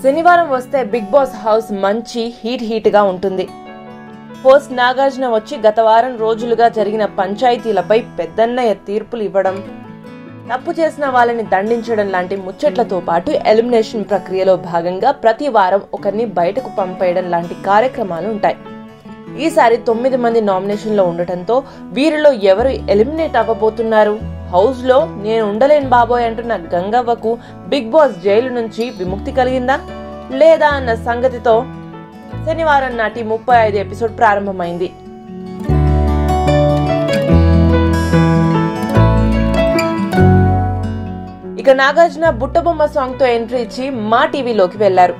శనివారం వస్తే big boss house మంచి హీట్ గా ఉంటుంది. హోస్ట్ నాగార్జున వచ్చి గత వారం రోజులుగా జరిగిన పంచాయతీలపై పెద్దన్నయ్య తీర్పులు ఇవ్వడం, తప్పు చేసిన వాళ్ళని దండించడం లాంటి ముచ్చట్లతో పాటు ఎలిమినేషన్ ప్రక్రియలో భాగంగా ప్రతి వారం ఒకరిని బయటకు పంపేయడం లాంటి కార్యక్రమాలు ఉంటాయి. ఈసారి 9 మంది నామినేషన్లో ఉండటంతో వీరిలో ఎవరు ఎలిమినేట్ అవ్వబోతున్నారు? హౌస్ లో నేను ఉండలేను బాబోయ్ అంటున్న గంగవ్వకు బిగ్ బాస్ జైలు నుంచి విముక్తి కలిగిందా లేదా అన్న సంగతితో శనివారం నాటి 35 ఎపిసోడ్ ప్రారంభమైంది. ఇక నాగార్జున బుట్టబొమ్మ సాంగ్ తో ఎంట్రీ ఇచ్చి మా టీవీలోకి వెళ్లారు.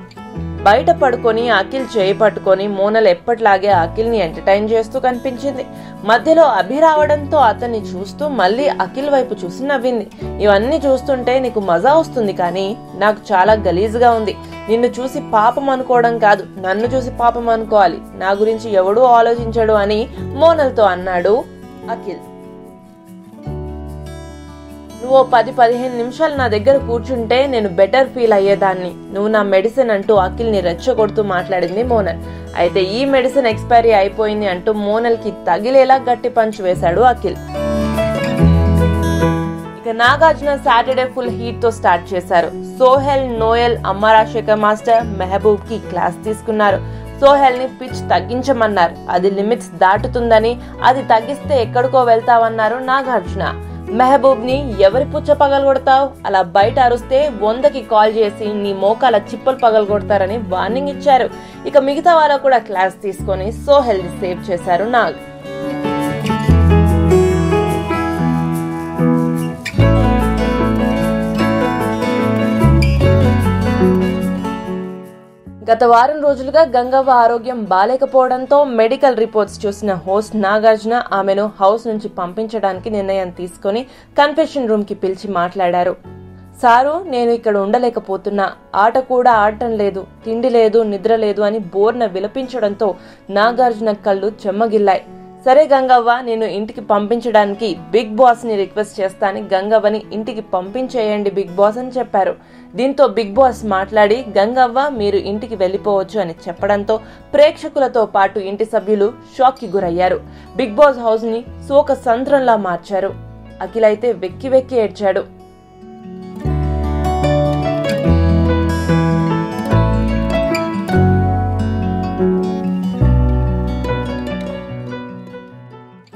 బయట పడుకొని అఖిల్ చేయి పట్టుకొని మోనల్ ఎప్పటిలాగే అఖిల్ ని ఎంటర్టైన్ చేస్తూ కనిపించింది. మధ్యలో అభి రావడంతో అతన్ని చూస్తూ మళ్ళీ అఖిల్ వైపు చూసి నవ్వింది. ఇవన్నీ చూస్తుంటే నీకు మజా వస్తుంది, కానీ నాకు చాలా గలీజ్గా ఉంది. నిన్ను చూసి పాపం అనుకోవడం కాదు, నన్ను చూసి పాపం అనుకోవాలి. నా గురించి ఎవడూ ఆలోచించడు అని మోనల్తో అన్నాడు అఖిల్. నువ్వు 10-15 నిమిషాలు నా దగ్గర కూర్చుంటే నేను బెటర్ ఫీల్ అయ్యేదాన్ని. నువ్వు నా మెడిసిన్ అంటూ అఖిల్ ని రెచ్చగొడుతూ మాట్లాడింది మోనల్. అయితే ఈ మెడిసిన్ ఎక్స్పైరీ అయిపోయింది అంటూ మోనల్ కి తగిలేలా గట్టి పంచ్ వేశాడు అఖిల్. ఇక నాగార్జున సాటర్డే ఫుల్ హీట్ తో స్టార్ట్ చేశారు. సోహెల్, నోయల్, అమ్మ రాజశేఖర్ మాస్టర్, మెహబూబ్ కి క్లాస్ తీసుకున్నారు. సోహెల్ ని పిచ్ తగ్గించమన్నారు. అది లిమిట్స్ దాటుతుందని, అది తగ్గిస్తే ఎక్కడికో వెళ్తావన్నారు నాగార్జున. మెహబూబ్ ని ఎవరి పుచ్చ పగలగొడతావు, అలా బయట అరుస్తే 100కి కాల్ చేసి నీ మోకాల చిప్పలు పగలగొడతారని వార్నింగ్ ఇచ్చారు. ఇక మిగతా వాళ్ళకు కూడా క్లాస్ తీసుకొని సోహెల్ ని సేవ్ చేశారు నాగ్. గత వారం రోజులుగా గంగవ్వ ఆరోగ్యం బాలేకపోవడంతో మెడికల్ రిపోర్ట్స్ చూసిన హోస్ట్ నాగార్జున ఆమెను హౌస్ నుంచి పంపించడానికి నిర్ణయం తీసుకుని కన్ఫెషన్ రూమ్ కి పిలిచి మాట్లాడారు. సారు, నేను ఇక్కడ ఉండలేకపోతున్నా, ఆట కూడా ఆడటం లేదు, తిండి లేదు, నిద్ర లేదు అని బోర్న విలపించడంతో నాగార్జున కళ్ళు చెమ్మగిల్లాయి. సరే గంగవ్వ, నేను ఇంటికి పంపించడానికి బిగ్ బాస్ ని రిక్వెస్ట్ చేస్తాను, గంగవ్వని ఇంటికి పంపించేయండి బిగ్ బాస్ అని చెప్పారు. దీంతో బిగ్ బాస్ మాట్లాడి గంగవ్వ మీరు ఇంటికి వెళ్లిపోవచ్చు అని చెప్పడంతో ప్రేక్షకులతో పాటు ఇంటి సభ్యులు షాక్ కి గురయ్యారు. బిగ్ బాస్ హౌస్ ని శోక సంద్రంలా మార్చారు. అఖిల్ అయితే వెక్కి వెక్కి ఏడ్చాడు.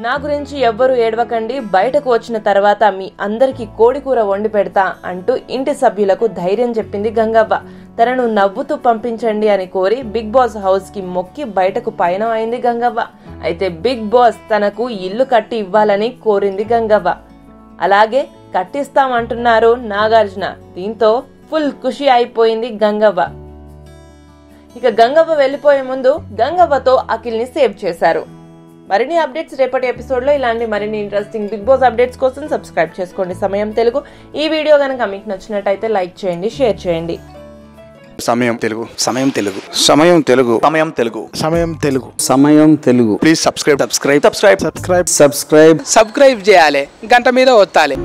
నా గురించి ఎవ్వరూ ఏడవకండి, బయటకు వచ్చిన తర్వాత మీ అందరికీ కోడికూర వండి పెడతా అంటూ ఇంటి సభ్యులకు ధైర్యం చెప్పింది గంగవ్వ. తనను నవ్వుతూ పంపించండి అని కోరి బిగ్ బాస్ హౌస్ కి మొక్కి బయటకు పయనం అయింది గంగవ్వ. అయితే బిగ్ బాస్ తనకు ఇల్లు కట్టి ఇవ్వాలని కోరింది గంగవ్వ. అలాగే కట్టిస్తామంటున్నారు నాగార్జున. దీంతో ఫుల్ ఖుషి అయిపోయింది గంగవ్వ. ఇక గంగవ్వ వెళ్లిపోయే ముందు గంగవ్వతో అఖిల్ ని సేవ్ చేశారు. మరిన్ని అప్డేట్స్ రేపటి ఎపిసోడ్ లో ఇలాంటి మరిన్ని ఇంట్రెస్టింగ్ బిగ్ బాస్ అప్డేట్స్ కోసం సబ్స్క్రైబ్ చేసుకోండి సమయం తెలుగు. ఈ వీడియో కనుక మీకు నచ్చినట్టయితే లైక్ చేయండి, షేర్ చేయండి. సమయం తెలుగు, సమయం తెలుగు, సమయం తెలుగు, సమయం తెలుగు, సమయం తెలుగు, సమయం తెలుగు. ప్లీజ్ సబ్స్క్రైబ్ సబ్స్క్రైబ్ చేయాలి, గంట మీద ఒత్తాలి.